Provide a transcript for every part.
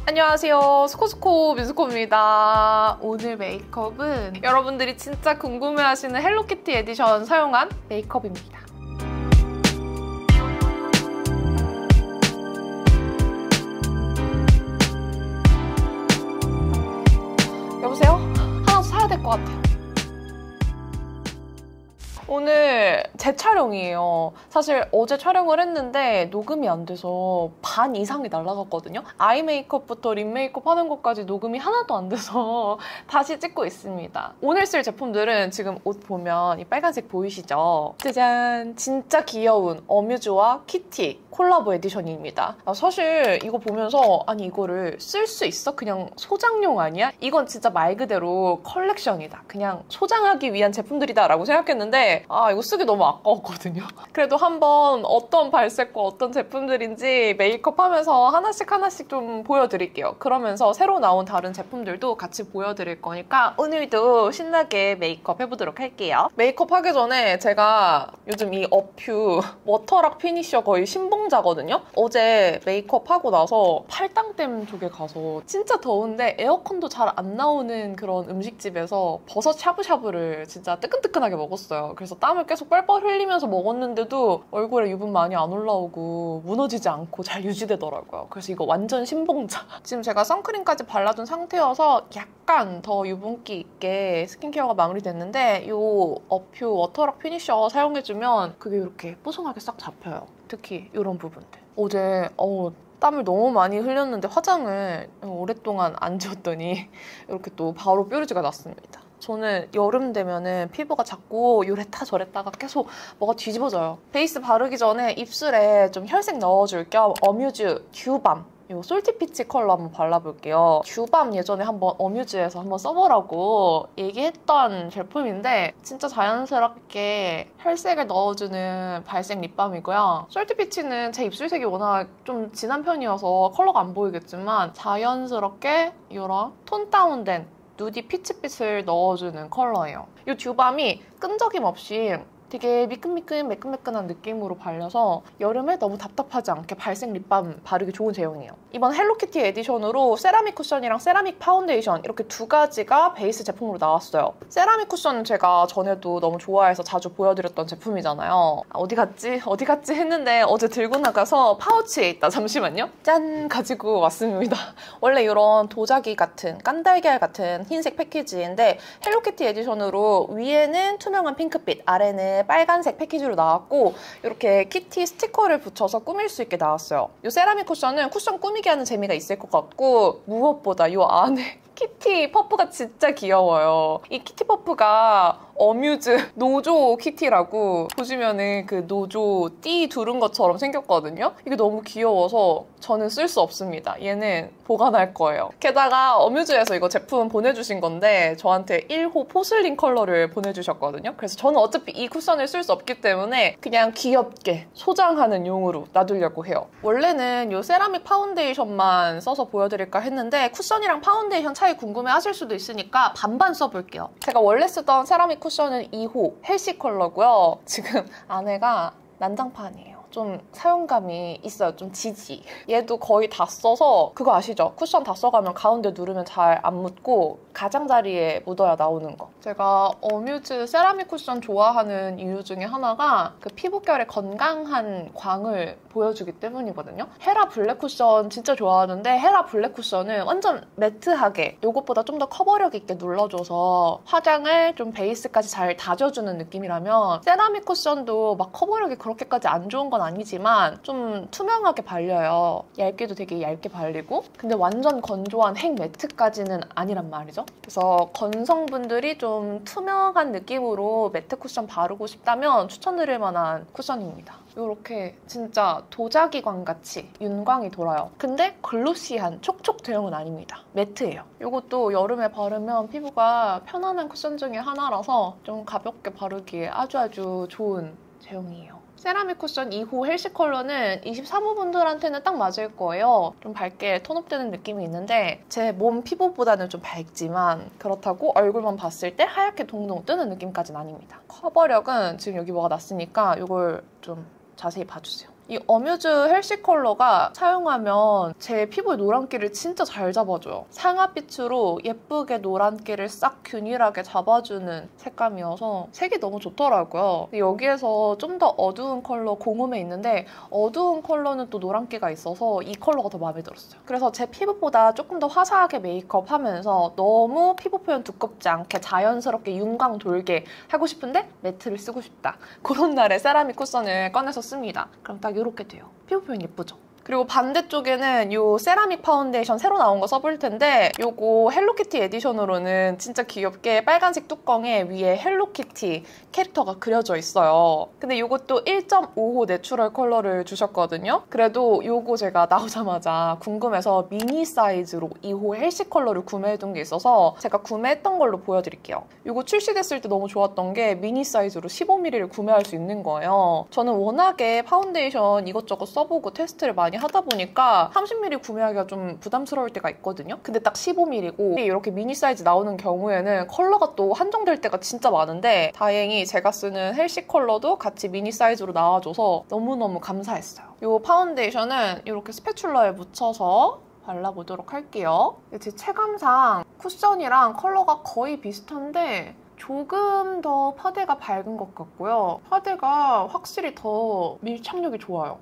안녕하세요. 스코스코 미스코입니다. 오늘 메이크업은 여러분들이 진짜 궁금해하시는 헬로키티 에디션 사용한 메이크업입니다. 여보세요? 하나 사야 될 것 같아요. 오늘 재촬영이에요. 사실 어제 촬영을 했는데 녹음이 안 돼서 반 이상이 날아갔거든요. 아이 메이크업부터 립 메이크업 하는 것까지 녹음이 하나도 안 돼서 다시 찍고 있습니다. 오늘 쓸 제품들은 지금 옷 보면 이 빨간색 보이시죠? 짜잔! 진짜 귀여운 어뮤즈와 키티 콜라보 에디션입니다. 사실 이거 보면서 아니 이거를 쓸 수 있어? 그냥 소장용 아니야? 이건 진짜 말 그대로 컬렉션이다. 그냥 소장하기 위한 제품들이다 라고 생각했는데 이거 쓰기 너무 아까웠거든요. 그래도 한번 어떤 발색과 어떤 제품들인지 메이크업 하면서 하나씩 좀 보여드릴게요. 그러면서 새로 나온 다른 제품들도 같이 보여드릴 거니까 오늘도 신나게 메이크업 해보도록 할게요. 메이크업 하기 전에 제가 요즘 이 어퓨 워터락 피니셔 거의 신봉자거든요. 어제 메이크업 하고 나서 팔당댐 쪽에 가서 진짜 더운데 에어컨도 잘 안 나오는 그런 음식집에서 버섯 샤브샤브를 진짜 뜨끈뜨끈하게 먹었어요. 그래서 땀을 계속 뻘뻘 흘리면서 먹었는데도 얼굴에 유분 많이 안 올라오고 무너지지 않고 잘 유지되더라고요. 그래서 이거 완전 신봉자. 지금 제가 선크림까지 발라둔 상태여서 약간 더 유분기 있게 스킨케어가 마무리됐는데 이 어퓨 워터락 피니셔 사용해주면 그게 이렇게 뽀송하게 싹 잡혀요. 특히 이런 부분들. 어제 땀을 너무 많이 흘렸는데 화장을 오랫동안 안 지웠더니 이렇게 또 바로 뾰루지가 났습니다. 저는 여름 되면은 피부가 자꾸 요랬다 저랬다가 계속 뭐가 뒤집어져요. 베이스 바르기 전에 입술에 좀 혈색 넣어줄 겸 어뮤즈 듀밤 이 솔티피치 컬러 한번 발라볼게요. 듀밤 예전에 한번 어뮤즈에서 한번 써보라고 얘기했던 제품인데 진짜 자연스럽게 혈색을 넣어주는 발색 립밤이고요. 솔티피치는 제 입술색이 워낙 좀 진한 편이어서 컬러가 안 보이겠지만 자연스럽게 이런 톤 다운된 누디 피치빛을 넣어주는 컬러예요. 이 듀밤이 끈적임 없이 되게 미끈미끈 매끈매끈한 느낌으로 발려서 여름에 너무 답답하지 않게 발색 립밤 바르기 좋은 제형이에요. 이번 헬로키티 에디션으로 세라믹 쿠션이랑 세라믹 파운데이션 이렇게 두 가지가 베이스 제품으로 나왔어요. 세라믹 쿠션은 제가 전에도 너무 좋아해서 자주 보여드렸던 제품이잖아요. 어디 갔지 했는데 어제 들고 나가서 파우치에 있다. 잠시만요. 짠! 가지고 왔습니다. 원래 이런 도자기 같은 깐달걀 같은 흰색 패키지인데 헬로키티 에디션으로 위에는 투명한 핑크빛, 아래는 빨간색 패키지로 나왔고 이렇게 키티 스티커를 붙여서 꾸밀 수 있게 나왔어요. 이 세라믹 쿠션은 쿠션 꾸미게 하는 재미가 있을 것 같고 무엇보다 이 안에 키티 퍼프가 진짜 귀여워요. 이 키티 퍼프가 어뮤즈 노조 키티라고 보시면은 그 노조 띠 두른 것처럼 생겼거든요. 이게 너무 귀여워서 저는 쓸 수 없습니다. 얘는 보관할 거예요. 게다가 어뮤즈에서 이거 제품 보내주신 건데 저한테 1호 포슬린 컬러를 보내주셨거든요. 그래서 저는 어차피 이 쿠션을 쓸 수 없기 때문에 그냥 귀엽게 소장하는 용으로 놔두려고 해요. 원래는 이 세라믹 파운데이션만 써서 보여드릴까 했는데 쿠션이랑 파운데이션 차이 궁금해 하실 수도 있으니까 반반 써볼게요. 제가 원래 쓰던 세라믹 쿠션은 2호 헬시 컬러고요. 지금 안에가 난장판이에요. 좀 사용감이 있어요. 좀 지지. 얘도 거의 다 써서 그거 아시죠? 쿠션 다 써가면 가운데 누르면 잘 안 묻고 가장자리에 묻어야 나오는 거. 제가 어뮤즈 세라믹 쿠션 좋아하는 이유 중에 하나가 그 피부결의 건강한 광을 보여주기 때문이거든요. 헤라 블랙 쿠션 진짜 좋아하는데 헤라 블랙 쿠션은 완전 매트하게 이것보다 좀 더 커버력 있게 눌러줘서 화장을 좀 베이스까지 잘 다져주는 느낌이라면 세라믹 쿠션도 막 커버력이 그렇게까지 안 좋은 건 아니지만 좀 투명하게 발려요. 얇게도 되게 얇게 발리고 근데 완전 건조한 핵 매트까지는 아니란 말이죠. 그래서 건성분들이 좀 투명한 느낌으로 매트 쿠션 바르고 싶다면 추천드릴 만한 쿠션입니다. 이렇게 진짜 도자기광 같이 윤광이 돌아요. 근데 글로시한 촉촉 대용은 아닙니다. 매트예요. 이것도 여름에 바르면 피부가 편안한 쿠션 중에 하나라서 좀 가볍게 바르기에 아주 좋은 제형이에요. 세라믹 쿠션 2호 헬시 컬러는 23호 분들한테는 딱 맞을 거예요. 좀 밝게 톤업되는 느낌이 있는데 제 몸 피부보다는 좀 밝지만 그렇다고 얼굴만 봤을 때 하얗게 동동 뜨는 느낌까지는 아닙니다. 커버력은 지금 여기 뭐가 났으니까 이걸 좀 자세히 봐주세요. 이 어뮤즈 헬시 컬러가 사용하면 제 피부의 노란기를 진짜 잘 잡아줘요. 상아빛으로 예쁘게 노란기를 싹 균일하게 잡아주는 색감이어서 색이 너무 좋더라고요. 여기에서 좀 더 어두운 컬러 공홈에 있는데 어두운 컬러는 또 노란기가 있어서 이 컬러가 더 마음에 들었어요. 그래서 제 피부보다 조금 더 화사하게 메이크업 하면서 너무 피부 표현 두껍지 않게 자연스럽게 윤광 돌게 하고 싶은데 매트를 쓰고 싶다. 그런 날에 세라믹 쿠션을 꺼내서 씁니다. 그럼 딱 이렇게 돼요. 피부 표현 예쁘죠? 그리고 반대쪽에는 이 세라믹 파운데이션 새로 나온 거 써볼 텐데 요거 헬로키티 에디션으로는 진짜 귀엽게 빨간색 뚜껑에 위에 헬로키티 캐릭터가 그려져 있어요. 근데 요것도 1.5호 내추럴 컬러를 주셨거든요. 그래도 요거 제가 나오자마자 궁금해서 미니 사이즈로 2호 헬시 컬러를 구매해둔 게 있어서 제가 구매했던 걸로 보여드릴게요. 요거 출시됐을 때 너무 좋았던 게 미니 사이즈로 15mm를 구매할 수 있는 거예요. 저는 워낙에 파운데이션 이것저것 써보고 테스트를 많이 하다 보니까 30mm 구매하기가 좀 부담스러울 때가 있거든요. 근데 딱 15mm고 이렇게 미니 사이즈 나오는 경우에는 컬러가 또 한정될 때가 진짜 많은데 다행히 제가 쓰는 헬시 컬러도 같이 미니 사이즈로 나와줘서 너무너무 감사했어요. 이 파운데이션은 이렇게 스패츌러에 묻혀서 발라보도록 할게요. 제 체감상 쿠션이랑 컬러가 거의 비슷한데 조금 더 파데가 밝은 것 같고요. 파데가 확실히 더 밀착력이 좋아요.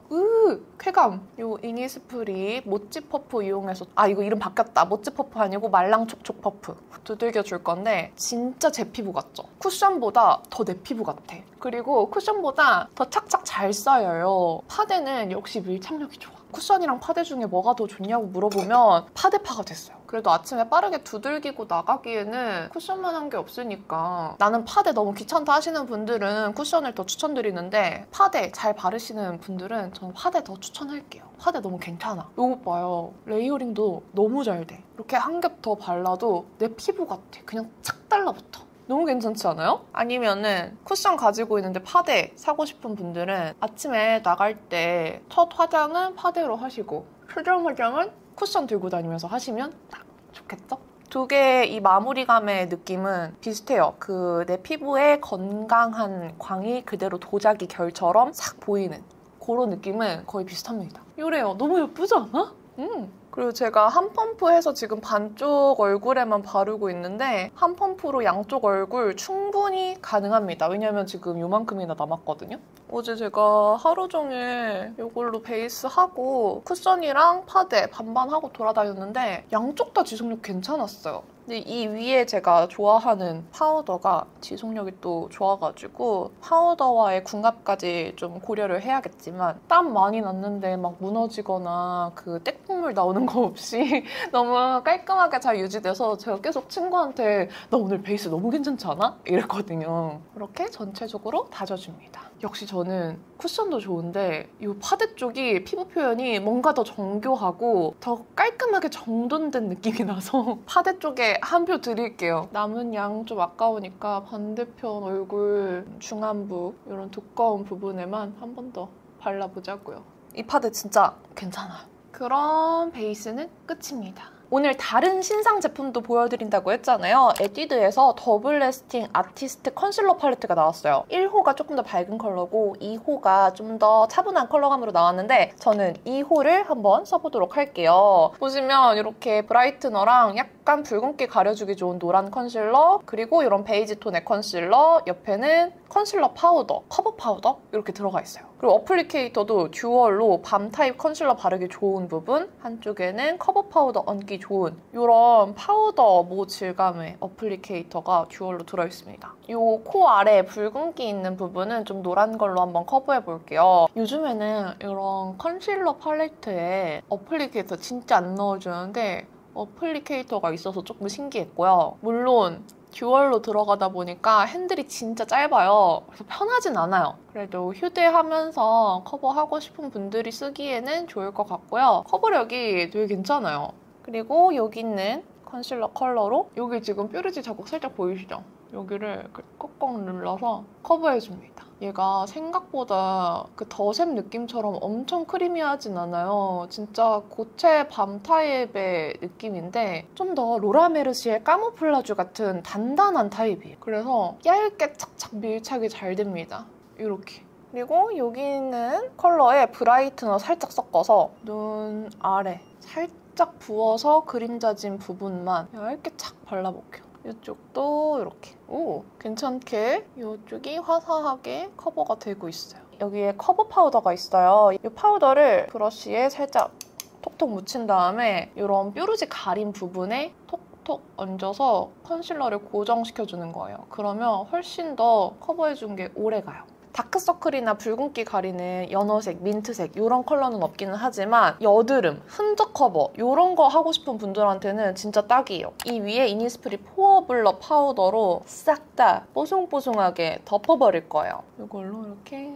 쾌감! 요 이니스프리 모찌 퍼프 이용해서 이거 이름 바뀌었다. 모찌 퍼프 아니고 말랑촉촉 퍼프 두들겨 줄 건데 진짜 제 피부 같죠? 쿠션보다 더 내 피부 같아. 그리고 쿠션보다 더 착착 잘 쌓여요. 파데는 역시 밀착력이 좋아. 쿠션이랑 파데 중에 뭐가 더 좋냐고 물어보면 파데파가 됐어요. 그래도 아침에 빠르게 두들기고 나가기에는 쿠션만 한 게 없으니까 나는 파데 너무 귀찮다 하시는 분들은 쿠션을 더 추천드리는데 파데 잘 바르시는 분들은 저는 파데 더 추천할게요. 파데 너무 괜찮아. 이거 봐요. 레이어링도 너무 잘 돼. 이렇게 한 겹 더 발라도 내 피부 같아. 그냥 착 달라붙어. 너무 괜찮지 않아요? 아니면은 쿠션 가지고 있는데 파데 사고 싶은 분들은 아침에 나갈 때 첫 화장은 파데로 하시고 표정 화장은 쿠션 들고 다니면서 하시면 딱 좋겠죠? 두 개의 이 마무리감의 느낌은 비슷해요. 그 내 피부에 건강한 광이 그대로 도자기 결처럼 싹 보이는 그런 느낌은 거의 비슷합니다. 이래요. 너무 예쁘지 않아? 그리고 제가 한 펌프해서 지금 반쪽 얼굴에만 바르고 있는데 한 펌프로 양쪽 얼굴 충분히 가능합니다. 왜냐면 지금 요만큼이나 남았거든요. 어제 제가 하루 종일 이걸로 베이스하고 쿠션이랑 파데 반반하고 돌아다녔는데 양쪽 다 지속력 괜찮았어요. 근데 이 위에 제가 좋아하는 파우더가 지속력이 또 좋아가지고 파우더와의 궁합까지 좀 고려를 해야겠지만 땀 많이 났는데 막 무너지거나 그 떼국물 나오는 거 없이 너무 깔끔하게 잘 유지돼서 제가 계속 친구한테 너 오늘 베이스 너무 괜찮지 않아? 이랬거든요. 이렇게 전체적으로 다져줍니다. 역시 저는 쿠션도 좋은데 이 파데 쪽이 피부 표현이 뭔가 더 정교하고 더 깔끔하게 정돈된 느낌이 나서 파데 쪽에 한 표 드릴게요. 남은 양 좀 아까우니까 반대편 얼굴 중안부 이런 두꺼운 부분에만 한 번 더 발라보자고요. 이 파데 진짜 괜찮아요. 그럼 베이스는 끝입니다. 오늘 다른 신상 제품도 보여드린다고 했잖아요. 에뛰드에서 더블 래스팅 아티스트 컨실러 팔레트가 나왔어요. 1호가 조금 더 밝은 컬러고 2호가 좀 더 차분한 컬러감으로 나왔는데 저는 2호를 한번 써보도록 할게요. 보시면 이렇게 브라이트너랑 약간 붉은기 가려주기 좋은 노란 컨실러 그리고 이런 베이지 톤의 컨실러 옆에는 컨실러 파우더, 커버 파우더 이렇게 들어가 있어요. 그리고 어플리케이터도 듀얼로 밤 타입 컨실러 바르기 좋은 부분 한쪽에는 커버 파우더 얹기 좋은 이런 파우더 모 질감의 어플리케이터가 듀얼로 들어있습니다. 이 코 아래 붉은기 있는 부분은 좀 노란 걸로 한번 커버해볼게요. 요즘에는 이런 컨실러 팔레트에 어플리케이터 진짜 안 넣어주는데 어플리케이터가 있어서 조금 신기했고요. 물론 듀얼로 들어가다 보니까 핸들이 진짜 짧아요. 그래서 편하진 않아요. 그래도 휴대하면서 커버하고 싶은 분들이 쓰기에는 좋을 것 같고요. 커버력이 되게 괜찮아요. 그리고 여기 있는 컨실러 컬러로 여기 지금 뾰루지 자국 살짝 보이시죠? 여기를 꾹꾹 눌러서 커버해줍니다. 얘가 생각보다 그 더샘 느낌처럼 엄청 크리미하진 않아요. 진짜 고체 밤 타입의 느낌인데 좀 더 로라 메르시의 까모플라주 같은 단단한 타입이에요. 그래서 얇게 착착 밀착이 잘 됩니다. 이렇게. 그리고 여기 있는 컬러에 브라이트너 살짝 섞어서 눈 아래 살짝 부어서 그림자진 부분만 얇게 착 발라볼게요. 이쪽도 이렇게. 오, 괜찮게 이쪽이 화사하게 커버가 되고 있어요. 여기에 커버 파우더가 있어요. 이 파우더를 브러쉬에 살짝 톡톡 묻힌 다음에 이런 뾰루지 가린 부분에 톡톡 얹어서 컨실러를 고정시켜주는 거예요. 그러면 훨씬 더 커버해준 게 오래가요. 다크서클이나 붉은기 가리는 연어색, 민트색 이런 컬러는 없기는 하지만 여드름, 흔적 커버 이런 거 하고 싶은 분들한테는 진짜 딱이에요. 이 위에 이니스프리 포어 블러 파우더로 싹 다 뽀송뽀송하게 덮어버릴 거예요. 이걸로 이렇게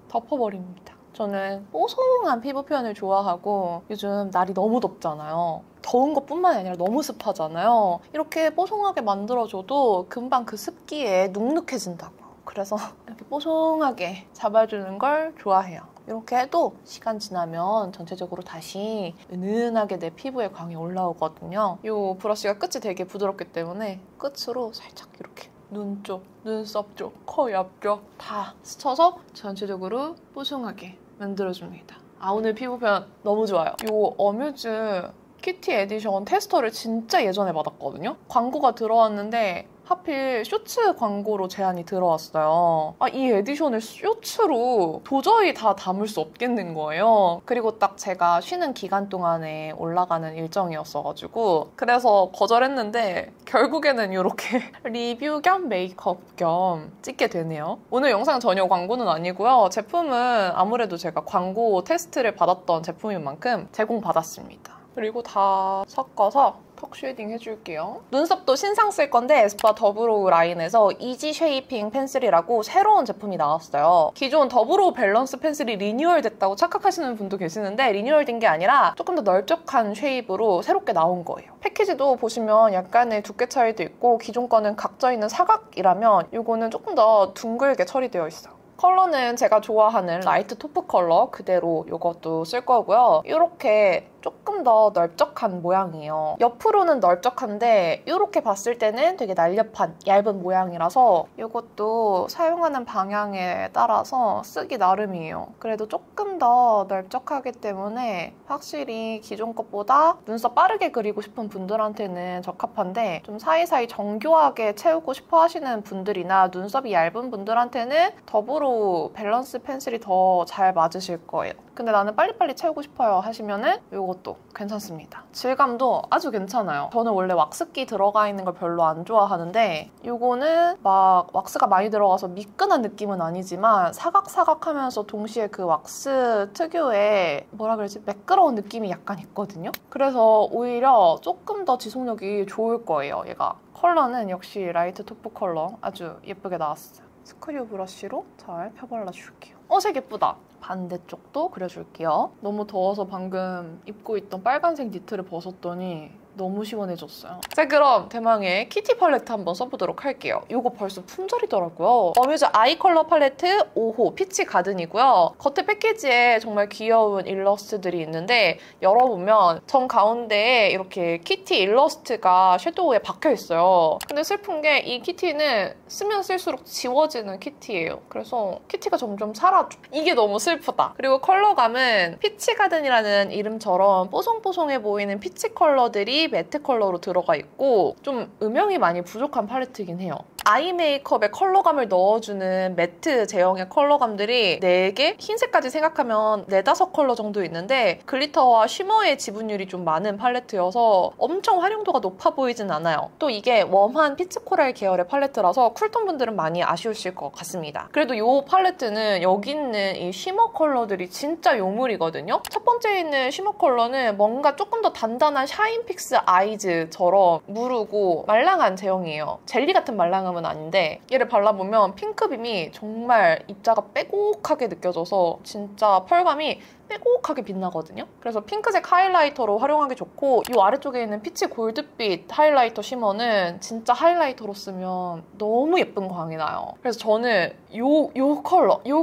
덮어버립니다. 저는 뽀송한 피부 표현을 좋아하고 요즘 날이 너무 덥잖아요. 더운 것뿐만 아니라 너무 습하잖아요. 이렇게 뽀송하게 만들어줘도 금방 그 습기에 눅눅해진다고. 그래서 이렇게 뽀송하게 잡아주는 걸 좋아해요. 이렇게 해도 시간 지나면 전체적으로 다시 은은하게 내 피부에 광이 올라오거든요. 이 브러쉬가 끝이 되게 부드럽기 때문에 끝으로 살짝 이렇게 눈 쪽, 눈썹 쪽, 코 옆쪽 다 스쳐서 전체적으로 뽀송하게 만들어줍니다. 아, 오늘 피부 표현 너무 좋아요. 이 어뮤즈 키티 에디션 테스터를 진짜 예전에 받았거든요. 광고가 들어왔는데 하필 쇼츠 광고로 제안이 들어왔어요. 아, 이 에디션을 쇼츠로 도저히 다 담을 수 없겠는 거예요. 그리고 딱 제가 쉬는 기간 동안에 올라가는 일정이었어가지고 그래서 거절했는데 결국에는 이렇게 리뷰 겸 메이크업 겸 찍게 되네요. 오늘 영상 전혀 광고는 아니고요. 제품은 아무래도 제가 광고 테스트를 받았던 제품인 만큼 제공받았습니다. 그리고 다 섞어서 턱 쉐이딩 해줄게요. 눈썹도 신상 쓸 건데 에스쁘아 더브로우 라인에서 이지 쉐이핑 펜슬이라고 새로운 제품이 나왔어요. 기존 더브로우 밸런스 펜슬이 리뉴얼 됐다고 착각하시는 분도 계시는데 리뉴얼 된 게 아니라 조금 더 널쩍한 쉐입으로 새롭게 나온 거예요. 패키지도 보시면 약간의 두께 차이도 있고 기존 거는 각져있는 사각이라면 이거는 조금 더 둥글게 처리되어 있어요. 컬러는 제가 좋아하는 라이트 토프 컬러 그대로 이것도 쓸 거고요. 이렇게 조금 더 넓적한 모양이에요. 옆으로는 넓적한데 이렇게 봤을 때는 되게 날렵한 얇은 모양이라서 이것도 사용하는 방향에 따라서 쓰기 나름이에요. 그래도 조금 더 넓적하기 때문에 확실히 기존 것보다 눈썹 빠르게 그리고 싶은 분들한테는 적합한데 좀 사이사이 정교하게 채우고 싶어 하시는 분들이나 눈썹이 얇은 분들한테는 더불어 밸런스 펜슬이 더 잘 맞으실 거예요. 근데 나는 빨리빨리 채우고 싶어요 하시면은 이것도 괜찮습니다. 질감도 아주 괜찮아요. 저는 원래 왁스기 들어가 있는 걸 별로 안 좋아하는데 이거는 막 왁스가 많이 들어가서 미끈한 느낌은 아니지만 사각사각하면서 동시에 그 왁스 특유의 뭐라 그러지? 매끄러운 느낌이 약간 있거든요. 그래서 오히려 조금 더 지속력이 좋을 거예요. 얘가 컬러는 역시 라이트 토프 컬러 아주 예쁘게 나왔어요. 스크류 브러쉬로 잘 펴발라줄게요. 색 예쁘다. 반대쪽도 그려줄게요. 너무 더워서 방금 입고 있던 빨간색 니트를 벗었더니 너무 시원해졌어요. 자, 그럼 대망의 키티 팔레트 한번 써보도록 할게요. 이거 벌써 품절이더라고요. 어뮤즈 아이 컬러 팔레트 5호 피치 가든이고요. 겉에 패키지에 정말 귀여운 일러스트들이 있는데 열어보면 정 가운데에 이렇게 키티 일러스트가 섀도우에 박혀있어요. 근데 슬픈 게 이 키티는 쓰면 쓸수록 지워지는 키티예요. 그래서 키티가 점점 사라져. 이게 너무 슬프다. 그리고 컬러감은 피치 가든이라는 이름처럼 뽀송뽀송해 보이는 피치 컬러들이 매트 컬러로 들어가 있고 좀 음영이 많이 부족한 팔레트이긴 해요. 아이 메이크업에 컬러감을 넣어주는 매트 제형의 컬러감들이 4개? 흰색까지 생각하면 4, 5컬러 정도 있는데 글리터와 쉬머의 지분율이 좀 많은 팔레트여서 엄청 활용도가 높아 보이진 않아요. 또 이게 웜한 피치 코랄 계열의 팔레트라서 쿨톤 분들은 많이 아쉬우실 것 같습니다. 그래도 이 팔레트는 여기 있는 이 쉬머 컬러들이 진짜 요물이거든요. 첫 번째 있는 쉬머 컬러는 뭔가 조금 더 단단한 샤인픽스 아이즈처럼 무르고 말랑한 제형이에요. 젤리 같은 말랑함은 아닌데 얘를 발라보면 핑크빔이 정말 입자가 빼곡하게 느껴져서 진짜 펄감이 빼곡하게 빛나거든요. 그래서 핑크색 하이라이터로 활용하기 좋고 이 아래쪽에 있는 피치 골드빛 하이라이터 쉬머는 진짜 하이라이터로 쓰면 너무 예쁜 광이 나요. 그래서 저는 이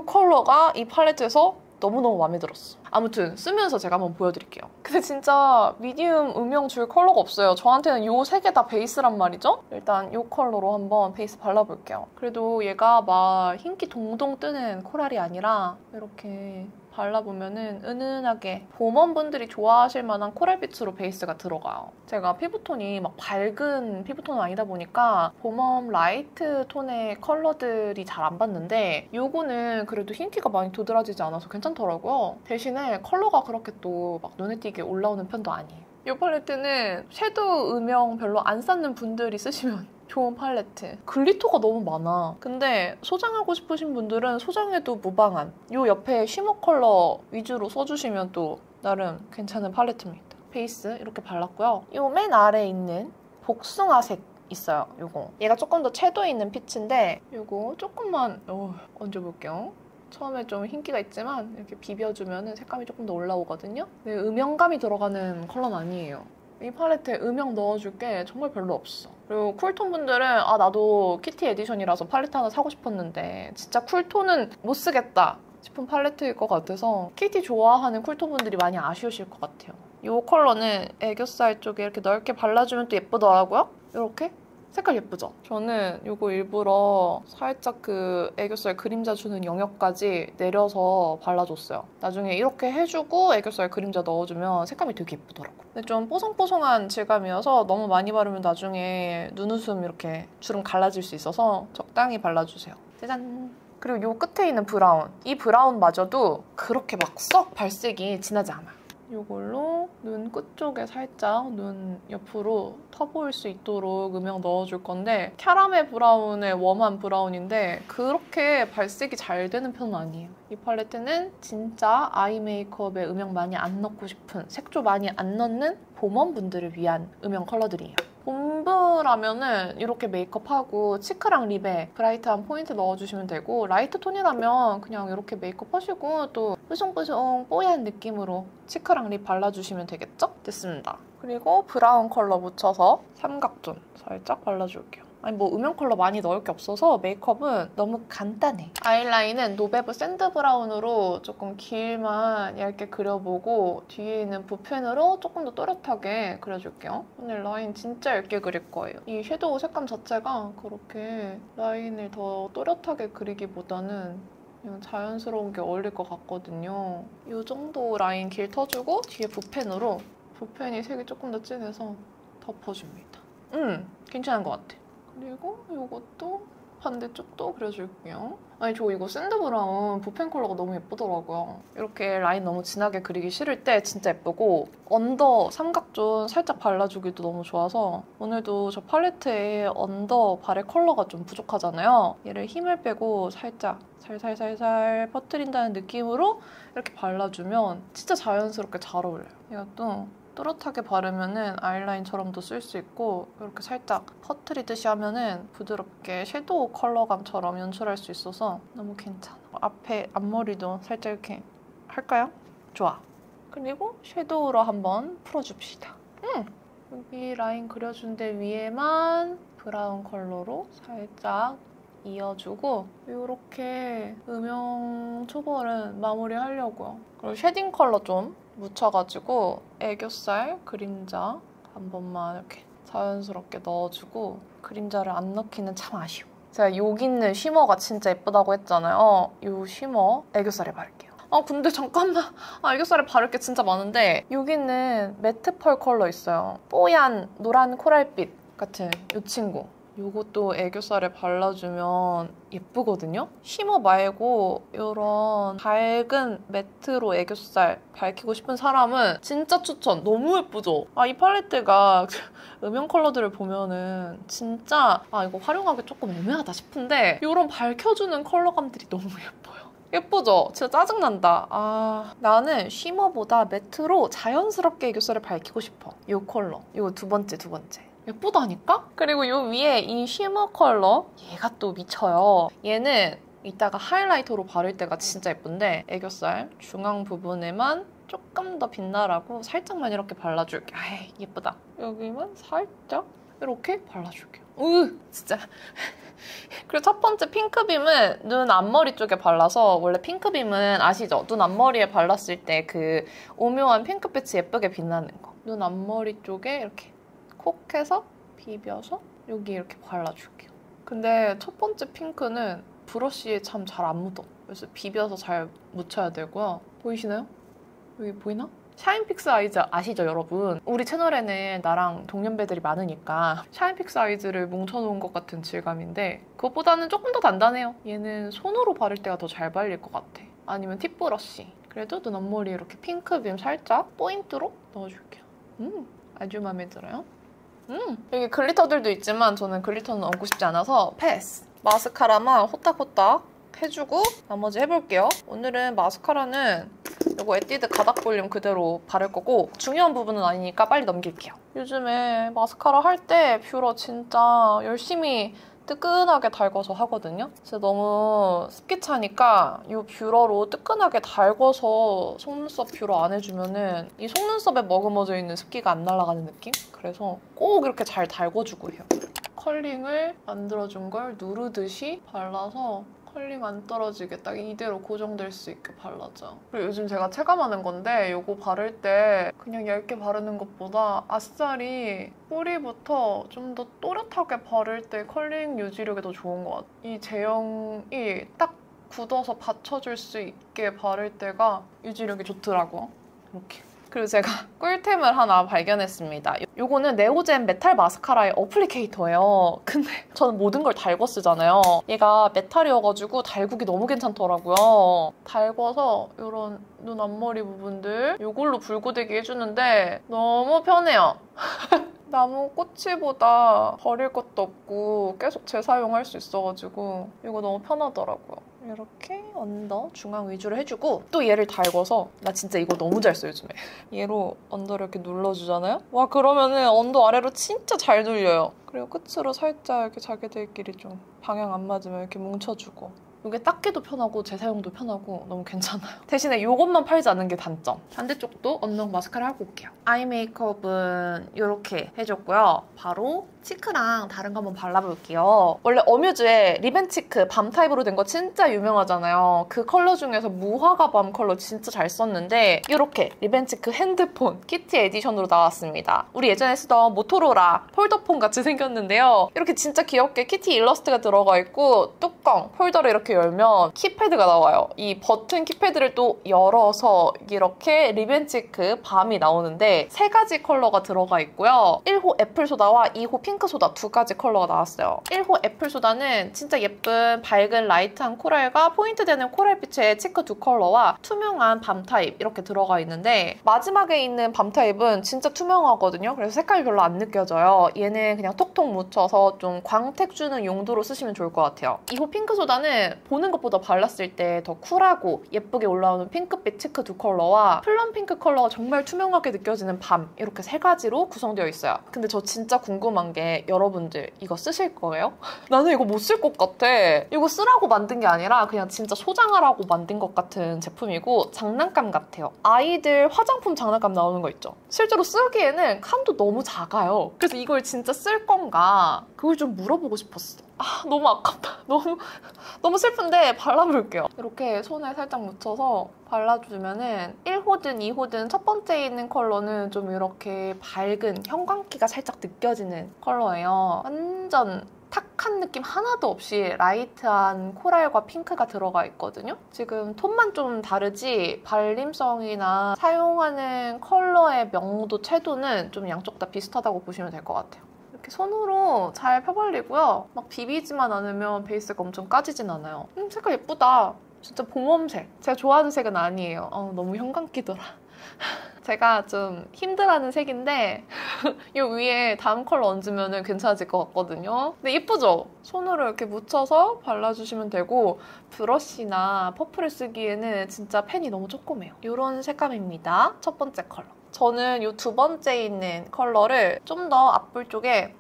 컬러가 이 팔레트에서 너무너무 마음에 들었어. 아무튼 쓰면서 제가 한번 보여드릴게요. 근데 진짜 미디움 음영 줄 컬러가 없어요. 저한테는 요 세 개 다 베이스란 말이죠? 일단 요 컬러로 한번 베이스 발라볼게요. 그래도 얘가 막 흰기 동동 뜨는 코랄이 아니라 이렇게 발라보면은 은은하게 봄원분들이 좋아하실 만한 코랄빛으로 베이스가 들어가요. 제가 피부톤이 막 밝은 피부톤은 아니다 보니까 봄원 라이트 톤의 컬러들이 잘 안 받는데 요거는 그래도 흰기가 많이 도드라지지 않아서 괜찮더라고요. 대신에 컬러가 그렇게 또 막 눈에 띄게 올라오는 편도 아니에요. 이 팔레트는 섀도우 음영 별로 안 쌓는 분들이 쓰시면 좋은 팔레트. 글리터가 너무 많아. 근데 소장하고 싶으신 분들은 소장해도 무방한 요 옆에 쉬머 컬러 위주로 써주시면 또 나름 괜찮은 팔레트입니다. 베이스 이렇게 발랐고요. 요 맨 아래에 있는 복숭아색 있어요. 요거. 얘가 조금 더 채도에 있는 피치인데 요거 조금만 얹어볼게요. 처음에 좀 흰기가 있지만 이렇게 비벼주면 색감이 조금 더 올라오거든요. 근데 음영감이 들어가는 컬러는 아니에요. 이 팔레트에 음영 넣어줄 게 정말 별로 없어. 그리고 쿨톤 분들은 아 나도 키티 에디션이라서 팔레트 하나 사고 싶었는데 진짜 쿨톤은 못 쓰겠다 싶은 팔레트일 것 같아서 키티 좋아하는 쿨톤 분들이 많이 아쉬우실 것 같아요. 이 컬러는 애교살 쪽에 이렇게 넓게 발라주면 또 예쁘더라고요. 이렇게 색깔 예쁘죠? 저는 이거 일부러 살짝 그 애교살 그림자 주는 영역까지 내려서 발라줬어요. 나중에 이렇게 해주고 애교살 그림자 넣어주면 색감이 되게 예쁘더라고요. 근데 좀 뽀송뽀송한 질감이어서 너무 많이 바르면 나중에 눈웃음 이렇게 주름 갈라질 수 있어서 적당히 발라주세요. 짜잔! 그리고 이 끝에 있는 브라운. 이 브라운마저도 그렇게 막 썩 발색이 진하지 않아요. 이걸로 눈 끝쪽에 살짝 눈 옆으로 터 보일 수 있도록 음영 넣어줄 건데 캐러멜 브라운의 웜한 브라운인데 그렇게 발색이 잘 되는 편은 아니에요. 이 팔레트는 진짜 아이 메이크업에 음영 많이 안 넣고 싶은 색조 많이 안 넣는 봄원 분들을 위한 음영 컬러들이에요. 봄브라면은 이렇게 메이크업하고 치크랑 립에 브라이트한 포인트 넣어주시면 되고 라이트 톤이라면 그냥 이렇게 메이크업 하시고 또 뽀송뽀송 뽀얀 느낌으로 치크랑 립 발라주시면 되겠죠? 됐습니다. 그리고 브라운 컬러 묻혀서 삼각존 살짝 발라줄게요. 아니 뭐 음영 컬러 많이 넣을 게 없어서 메이크업은 너무 간단해. 아이라인은 노베브 샌드 브라운으로 조금 길만 얇게 그려보고 뒤에 있는 붓펜으로 조금 더 또렷하게 그려줄게요. 오늘 라인 진짜 얇게 그릴 거예요. 이 섀도우 색감 자체가 그렇게 라인을 더 또렷하게 그리기보다는 그냥 자연스러운 게 어울릴 것 같거든요. 이 정도 라인 길 터주고 뒤에 붓펜으로 붓펜이 색이 조금 더 진해서 덮어줍니다. 괜찮은 것 같아. 그리고 이것도 반대쪽도 그려줄게요. 아니 저 이거 샌드 브라운 붓펜 컬러가 너무 예쁘더라고요. 이렇게 라인 너무 진하게 그리기 싫을 때 진짜 예쁘고 언더 삼각존 살짝 발라주기도 너무 좋아서 오늘도 저 팔레트에 언더 발의 컬러가 좀 부족하잖아요. 얘를 힘을 빼고 살짝 살살살살 퍼뜨린다는 느낌으로 이렇게 발라주면 진짜 자연스럽게 잘 어울려요. 이것도 또렷하게 바르면은 아이라인처럼도 쓸 수 있고 이렇게 살짝 퍼트리듯이 하면은 부드럽게 섀도우 컬러감처럼 연출할 수 있어서 너무 괜찮아. 앞에 앞머리도 살짝 이렇게 할까요? 좋아. 그리고 섀도우로 한번 풀어줍시다. 여기 라인 그려준 데 위에만 브라운 컬러로 살짝 이어주고 이렇게 음영 초벌은 마무리하려고요. 그리고 쉐딩 컬러 좀 묻혀가지고 애교살 그림자 한 번만 이렇게 자연스럽게 넣어주고 그림자를 안 넣기는 참 아쉬워. 제가 여기 있는 쉬머가 진짜 예쁘다고 했잖아요. 이 쉬머 애교살에 바를게요. 근데 잠깐만. 애교살에 바를 게 진짜 많은데 여기 있는 매트 펄 컬러 있어요. 뽀얀 노란 코랄빛 같은 이 친구. 이것도 애교살에 발라주면 예쁘거든요? 쉬머 말고 이런 밝은 매트로 애교살 밝히고 싶은 사람은 진짜 추천! 너무 예쁘죠? 이 팔레트가 음영 컬러들을 보면은 진짜 이거 활용하기 조금 애매하다 싶은데 이런 밝혀주는 컬러감들이 너무 예뻐요. 예쁘죠? 진짜 짜증난다. 나는 쉬머보다 매트로 자연스럽게 애교살을 밝히고 싶어. 이 컬러. 이거 두 번째. 예쁘다니까? 그리고 요 위에 이 쉬머 컬러 얘가 또 미쳐요. 얘는 이따가 하이라이터로 바를 때가 진짜 예쁜데 애교살 중앙 부분에만 조금 더 빛나라고 살짝만 이렇게 발라줄게. 예쁘다. 여기만 살짝 이렇게 발라줄게요. 진짜. 그리고 첫 번째 핑크빔은 눈 앞머리 쪽에 발라서, 원래 핑크빔은 아시죠? 눈 앞머리에 발랐을 때 그 오묘한 핑크빛이 예쁘게 빛나는 거. 눈 앞머리 쪽에 이렇게 콕 해서 비벼서 여기 이렇게 발라줄게요. 근데 첫 번째 핑크는 브러쉬에 참 잘 안 묻어. 그래서 비벼서 잘 묻혀야 되고요. 보이시나요? 여기 보이나? 샤인픽스 아이즈 아시죠, 여러분? 우리 채널에는 나랑 동년배들이 많으니까 샤인픽스 아이즈를 뭉쳐놓은 것 같은 질감인데 그것보다는 조금 더 단단해요. 얘는 손으로 바를 때가 더 잘 발릴 것 같아. 아니면 팁브러쉬. 그래도 눈 앞머리에 이렇게 핑크빔 살짝 포인트로 넣어줄게요. 아주 마음에 들어요. 여기 글리터들도 있지만 저는 글리터는 얹고 싶지 않아서 패스. 마스카라만 호딱호딱 해주고 나머지 해볼게요. 오늘은 마스카라는 이거 에뛰드 가닥 볼륨 그대로 바를 거고 중요한 부분은 아니니까 빨리 넘길게요. 요즘에 마스카라 할 때 뷰러 진짜 열심히 뜨끈하게 달궈서 하거든요. 진짜 너무 습기 차니까 이 뷰러로 뜨끈하게 달궈서 속눈썹 뷰러 안 해주면은 이 속눈썹에 머금어져 있는 습기가 안 날아가는 느낌? 그래서 꼭 이렇게 잘 달궈주고 해요. 컬링을 만들어준 걸 누르듯이 발라서 컬링 안 떨어지게 딱 이대로 고정될 수 있게 발라줘. 그리고 요즘 제가 체감하는 건데 이거 바를 때 그냥 얇게 바르는 것보다 아싸리 뿌리부터 좀 더 또렷하게 바를 때 컬링 유지력이 더 좋은 것 같아요. 이 제형이 딱 굳어서 받쳐줄 수 있게 바를 때가 유지력이 좋더라고요. 이렇게. 그리고 제가 꿀템을 하나 발견했습니다. 요거는 네오젠 메탈 마스카라의 어플리케이터예요. 근데 저는 모든 걸 달궈 쓰잖아요. 얘가 메탈이어가지고 달구기 너무 괜찮더라고요. 달궈서 이런 눈 앞머리 부분들 이걸로 불고데기 해주는데 너무 편해요. 나무 꼬치보다 버릴 것도 없고 계속 재사용할 수 있어가지고 이거 너무 편하더라고요. 이렇게 언더 중앙 위주로 해주고 또 얘를 달궈서 나 진짜 이거 너무 잘 써 요즘에. 얘로 언더를 이렇게 눌러주잖아요? 와 그러면은 언더 아래로 진짜 잘 눌려요. 그리고 끝으로 살짝 이렇게 자기들끼리 좀 방향 안 맞으면 이렇게 뭉쳐주고. 이게 닦기도 편하고 재사용도 편하고 너무 괜찮아요. 대신에 이것만 팔지 않는 게 단점. 반대쪽도 언더 마스카라 하고 올게요. 아이 메이크업은 이렇게 해줬고요. 바로 치크랑 다른 거 한번 발라볼게요. 원래 어뮤즈의 리벤치크 밤 타입으로 된 거 진짜 유명하잖아요. 그 컬러 중에서 무화과 밤 컬러 진짜 잘 썼는데 이렇게 리벤치크 핸드폰 키티 에디션으로 나왔습니다. 우리 예전에 쓰던 모토로라 폴더폰 같이 생겼는데요. 이렇게 진짜 귀엽게 키티 일러스트가 들어가 있고 뚜껑, 폴더를 이렇게 열면 키패드가 나와요. 이 버튼 키패드를 또 열어서 이렇게 리벤치크 밤이 나오는데 세 가지 컬러가 들어가 있고요. 1호 애플소다와 2호 핑크소다 두 가지 컬러가 나왔어요. 1호 애플소다는 진짜 예쁜 밝은 라이트한 코랄과 포인트 되는 코랄빛의 치크 두 컬러와 투명한 밤 타입 이렇게 들어가 있는데 마지막에 있는 밤 타입은 진짜 투명하거든요. 그래서 색깔이 별로 안 느껴져요. 얘는 그냥 톡톡 묻혀서 좀 광택 주는 용도로 쓰시면 좋을 것 같아요. 2호 핑크소다는 보는 것보다 발랐을 때 더 쿨하고 예쁘게 올라오는 핑크빛 치크 두 컬러와 플럼 핑크 컬러가 정말 투명하게 느껴지는 밤 이렇게 세 가지로 구성되어 있어요. 근데 저 진짜 궁금한 게 여러분들 이거 쓰실 거예요? 나는 이거 못 쓸 것 같아. 이거 쓰라고 만든 게 아니라 그냥 진짜 소장하라고 만든 것 같은 제품이고 장난감 같아요. 아이들 화장품 장난감 나오는 거 있죠? 실제로 쓰기에는 칸도 너무 작아요. 그래서 이걸 진짜 쓸 건가 그걸 좀 물어보고 싶었어. 아 너무 아깝다. 너무 슬픈데 발라볼게요. 이렇게 손에 살짝 묻혀서 발라주면은 1호든 2호든 첫 번째에 있는 컬러는 좀 이렇게 밝은 형광기가 살짝 느껴지는 컬러예요. 완전 탁한 느낌 하나도 없이 라이트한 코랄과 핑크가 들어가 있거든요. 지금 톤만 좀 다르지 발림성이나 사용하는 컬러의 명도 채도는 좀 양쪽 다 비슷하다고 보시면 될 것 같아요. 이렇게 손으로 잘 펴발리고요. 막 비비지만 않으면 베이스가 엄청 까지진 않아요. 색깔 예쁘다. 진짜 봄웜색. 제가 좋아하는 색은 아니에요. 너무 형광기더라. 제가 좀 힘들어하는 색인데 이 위에 다음 컬러 얹으면 괜찮아질 것 같거든요. 근데 예쁘죠? 손으로 이렇게 묻혀서 발라주시면 되고 브러쉬나 퍼프를 쓰기에는 진짜 펜이 너무 조그매요. 이런 색감입니다. 첫 번째 컬러. 저는 이 두 번째에 있는 컬러를 좀 더 앞볼 쪽에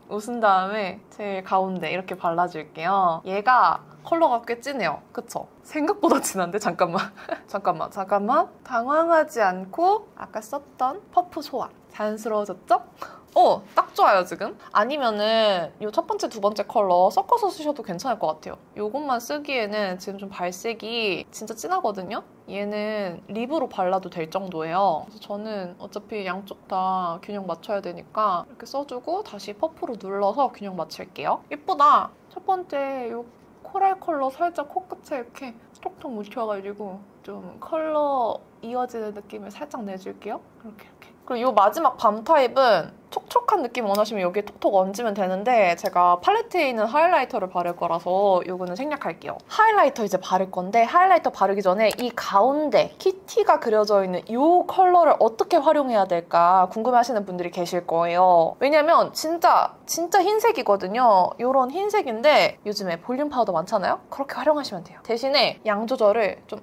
웃은 다음에 제일 가운데 이렇게 발라줄게요. 얘가 컬러가 꽤 진해요. 그쵸? 생각보다 진한데? 잠깐만. 잠깐만. 당황하지 않고 아까 썼던 퍼프 소환. 자연스러워졌죠? 딱 좋아요, 지금. 아니면은 이 첫 번째, 두 번째 컬러 섞어서 쓰셔도 괜찮을 것 같아요. 이것만 쓰기에는 지금 좀 발색이 진짜 진하거든요? 얘는 립으로 발라도 될 정도예요. 그래서 저는 어차피 양쪽 다 균형 맞춰야 되니까 이렇게 써주고 다시 퍼프로 눌러서 균형 맞출게요. 예쁘다! 첫 번째 이 코랄 컬러 살짝 코끝에 이렇게 톡톡 묻혀가지고 좀 컬러 이어지는 느낌을 살짝 내줄게요. 이렇게. 그리고 이 마지막 밤 타입은 촉촉한 느낌 원하시면 여기에 톡톡 얹으면 되는데 제가 팔레트에 있는 하이라이터를 바를 거라서 이거는 생략할게요. 하이라이터 이제 바를 건데 하이라이터 바르기 전에 이 가운데 키티가 그려져 있는 이 컬러를 어떻게 활용해야 될까 궁금해하시는 분들이 계실 거예요. 왜냐면 진짜 흰색이거든요. 이런 흰색인데 요즘에 볼륨 파우더 많잖아요? 그렇게 활용하시면 돼요. 대신에 양 조절을 좀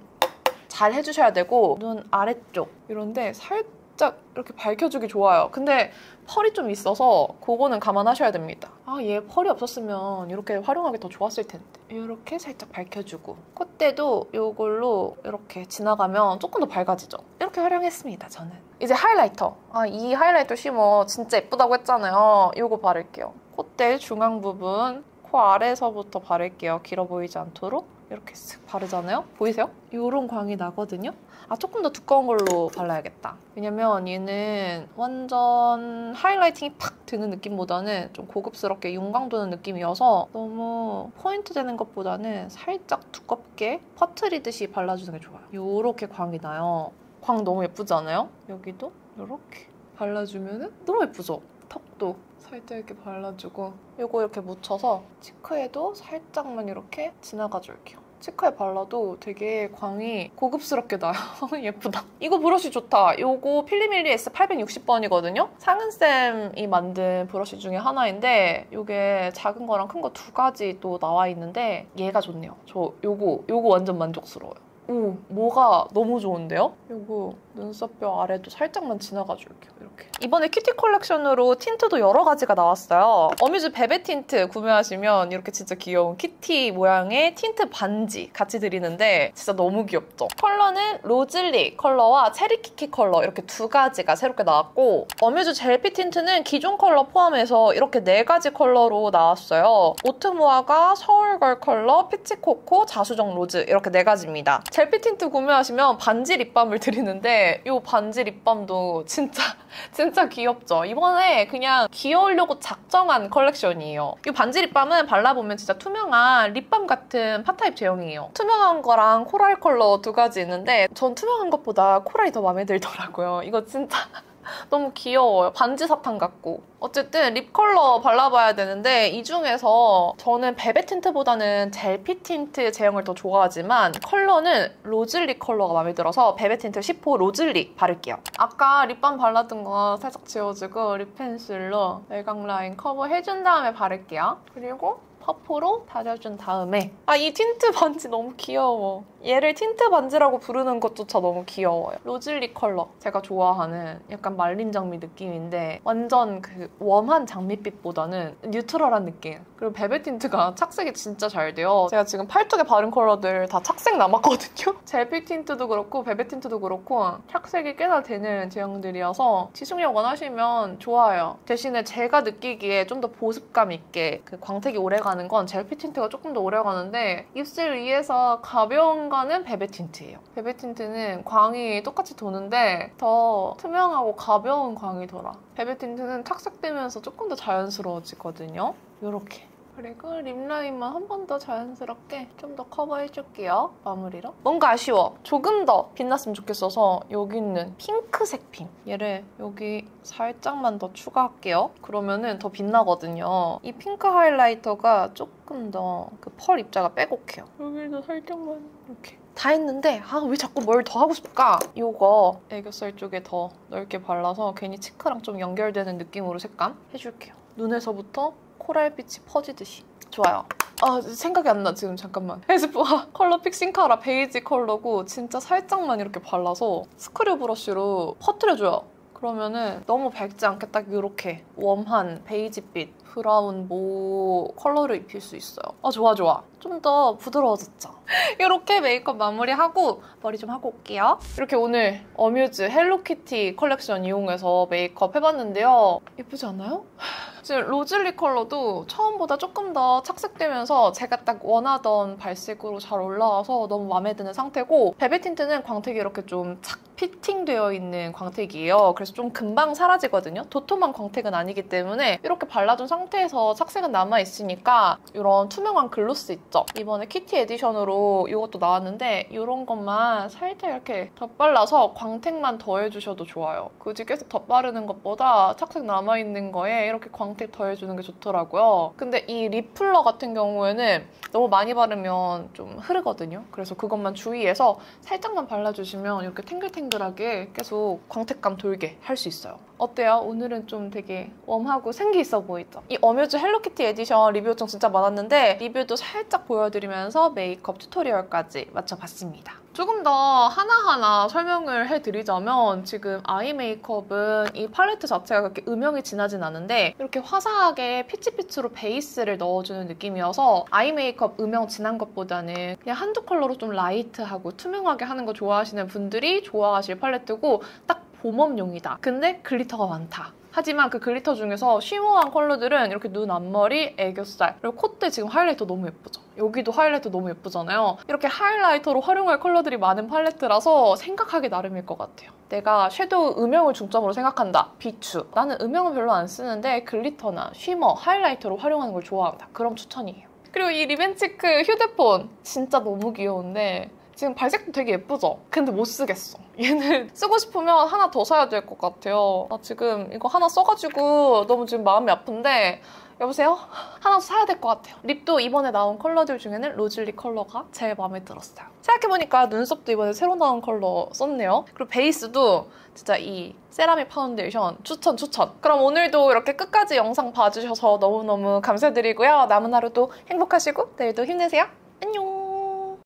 잘 해주셔야 되고 눈 아래쪽 이런데 살짝 이렇게 밝혀주기 좋아요. 근데 펄이 좀 있어서 그거는 감안하셔야 됩니다. 얘 펄이 없었으면 이렇게 활용하기 더 좋았을 텐데. 이렇게 살짝 밝혀주고 콧대도 이걸로 이렇게 지나가면 조금 더 밝아지죠. 이렇게 활용했습니다, 저는. 이제 하이라이터. 이 하이라이터 쉬머 진짜 예쁘다고 했잖아요. 이거 바를게요. 콧대 중앙 부분 코 아래서부터 바를게요. 길어 보이지 않도록. 이렇게 쓱 바르잖아요? 보이세요? 이런 광이 나거든요? 조금 더 두꺼운 걸로 발라야겠다. 왜냐면 얘는 완전 하이라이팅이 팍 드는 느낌보다는 좀 고급스럽게 윤광 도는 느낌이어서 너무 포인트 되는 것보다는 살짝 두껍게 퍼트리듯이 발라주는 게 좋아요. 요렇게 광이 나요. 광 너무 예쁘지 않아요? 여기도 이렇게 발라주면 너무 예쁘죠? 턱도 살짝 이렇게 발라주고 이거 이렇게 묻혀서 치크에도 살짝만 이렇게 지나가 줄게요. 치크에 발라도 되게 광이 고급스럽게 나요. 예쁘다. 이거 브러쉬 좋다. 이거 필리밀리 S860번이거든요. 상은쌤이 만든 브러쉬 중에 하나인데 이게 작은 거랑 큰 거 두 가지 또 나와 있는데 얘가 좋네요. 저 요거 완전 만족스러워요. 뭐가 너무 좋은데요? 요거 눈썹뼈 아래도 살짝만 지나가 줄게요. 이렇게. 이번에 큐티 컬렉션으로 틴트도 여러 가지가 나왔어요. 어뮤즈 베베 틴트 구매하시면 이렇게 진짜 귀여운 키티 모양의 틴트 반지 같이 드리는데 진짜 너무 귀엽죠? 컬러는 로즐리 컬러와 체리키키 컬러 이렇게 두 가지가 새롭게 나왔고 어뮤즈 젤피 틴트는 기존 컬러 포함해서 이렇게 네 가지 컬러로 나왔어요. 오트모아가 서울걸 컬러, 피치코코, 자수정 로즈 이렇게 네 가지입니다. 젤피 틴트 구매하시면 반지 립밤을 드리는데 이 반지 립밤도 진짜 귀엽죠? 이번에 그냥 귀여우려고 작정한 컬렉션이에요. 이 반지 립밤은 발라보면 진짜 투명한 립밤 같은 팟타입 제형이에요. 투명한 거랑 코랄 컬러 두 가지 있는데 전 투명한 것보다 코랄이 더 마음에 들더라고요. 이거 진짜 너무 귀여워요. 반지 사탕 같고. 어쨌든 립 컬러 발라봐야 되는데 이 중에서 저는 베베 틴트보다는 젤피 틴트 제형을 더 좋아하지만 컬러는 로즐리 컬러가 마음에 들어서 베베 틴트 10호 로즐리 바를게요. 아까 립밤 발라둔 거 살짝 지워주고 립 펜슬로 외곽 라인 커버해준 다음에 바를게요. 그리고 퍼프로 다려준 다음에 이 틴트 반지 너무 귀여워. 얘를 틴트 반지라고 부르는 것조차 너무 귀여워요. 로즐리 컬러. 제가 좋아하는 약간 말린 장미 느낌인데 완전 그 웜한 장미빛보다는 뉴트럴한 느낌. 그리고 베베 틴트가 착색이 진짜 잘 돼요. 제가 지금 팔뚝에 바른 컬러들 다 착색 남았거든요. 젤피 틴트도 그렇고 베베 틴트도 그렇고 착색이 꽤나 되는 제형들이어서 지속력 원하시면 좋아요. 대신에 제가 느끼기에 좀 더 보습감 있게 그 광택이 오래가는 건 젤피 틴트가 조금 더 오래가는데 입술 위에서 가벼운 거는 베베 틴트예요. 베베 틴트는 광이 똑같이 도는데 더 투명하고 가벼운 광이 돌아. 베베 틴트는 착색되면서 조금 더 자연스러워지거든요. 요렇게. 그리고 립라인만 한 번 더 자연스럽게 좀 더 커버해줄게요. 마무리로. 뭔가 아쉬워. 조금 더 빛났으면 좋겠어서 여기 있는 핑크색 핀. 얘를 여기 살짝만 더 추가할게요. 그러면은 더 빛나거든요. 이 핑크 하이라이터가 조금 더 그 펄 입자가 빼곡해요. 여기도 살짝만 이렇게. 다 했는데 왜 자꾸 뭘 더 하고 싶을까? 이거 애교살 쪽에 더 넓게 발라서 괜히 치크랑 좀 연결되는 느낌으로 색감 해줄게요. 눈에서부터 코랄빛이 퍼지듯이. 좋아요. 생각이 안 나 지금 잠깐만. 에스쁘아 컬러 픽싱 카라 베이지 컬러고 진짜 살짝만 이렇게 발라서 스크류 브러쉬로 퍼뜨려줘요. 그러면은 너무 밝지 않게 딱 이렇게 웜한 베이지빛 브라운 모 컬러를 입힐 수 있어요. 좋아. 좀 더 부드러워졌죠? 이렇게 메이크업 마무리하고 머리 좀 하고 올게요. 이렇게 오늘 어뮤즈 헬로키티 컬렉션 이용해서 메이크업 해봤는데요. 예쁘지 않아요? 지금 로즐리 컬러도 처음보다 조금 더 착색되면서 제가 딱 원하던 발색으로 잘 올라와서 너무 마음에 드는 상태고, 베베 틴트는 광택이 이렇게 좀 착 피팅되어 있는 광택이에요. 그래서 좀 금방 사라지거든요. 도톰한 광택은 아니기 때문에 이렇게 발라준 상태에서 착색은 남아있으니까 이런 투명한 글로스 있죠? 이번에 키티 에디션으로 이것도 나왔는데 이런 것만 살짝 이렇게 덧발라서 광택만 더해주셔도 좋아요. 굳이 계속 덧바르는 것보다 착색 남아있는 거에 이렇게 광택 더해주는 게 좋더라고요. 근데 이 립플러 같은 경우에는 너무 많이 바르면 좀 흐르거든요. 그래서 그것만 주의해서 살짝만 발라주시면 이렇게 탱글탱글하게 계속 광택감 돌게 할 수 있어요. 어때요? 오늘은 좀 되게 웜하고 생기 있어 보이죠? 이 어뮤즈 헬로키티 에디션 리뷰 요청 진짜 많았는데 리뷰도 살짝 보여드리면서 메이크업 튜토리얼까지 마쳐봤습니다. 조금 더 하나하나 설명을 해드리자면 지금 아이 메이크업은 이 팔레트 자체가 그렇게 음영이 진하진 않은데 이렇게 화사하게 피치피치로 베이스를 넣어주는 느낌이어서 아이 메이크업 음영 진한 것보다는 그냥 한두 컬러로 좀 라이트하고 투명하게 하는 거 좋아하시는 분들이 좋아하실 팔레트고 딱 봄웜용이다. 근데 글리터가 많다. 하지만 그 글리터 중에서 쉬머한 컬러들은 이렇게 눈 앞머리, 애교살, 그리고 콧대 지금 하이라이터 너무 예쁘죠? 여기도 하이라이터 너무 예쁘잖아요. 이렇게 하이라이터로 활용할 컬러들이 많은 팔레트라서 생각하기 나름일 것 같아요. 내가 섀도우 음영을 중점으로 생각한다. 비추. 나는 음영은 별로 안 쓰는데 글리터나 쉬머, 하이라이터로 활용하는 걸 좋아한다. 그럼 추천이에요. 그리고 이 리벤치크 휴대폰 진짜 너무 귀여운데 지금 발색도 되게 예쁘죠? 근데 못 쓰겠어. 얘는 쓰고 싶으면 하나 더 사야 될 것 같아요. 나 지금 이거 하나 써가지고 너무 지금 마음이 아픈데 여보세요? 하나 더 사야 될 것 같아요. 립도 이번에 나온 컬러들 중에는 로즐리 컬러가 제일 마음에 들었어요. 생각해보니까 눈썹도 이번에 새로 나온 컬러 썼네요. 그리고 베이스도 진짜 이 세라믹 파운데이션 추천! 그럼 오늘도 이렇게 끝까지 영상 봐주셔서 너무너무 감사드리고요. 남은 하루도 행복하시고 내일도 힘내세요. 안녕!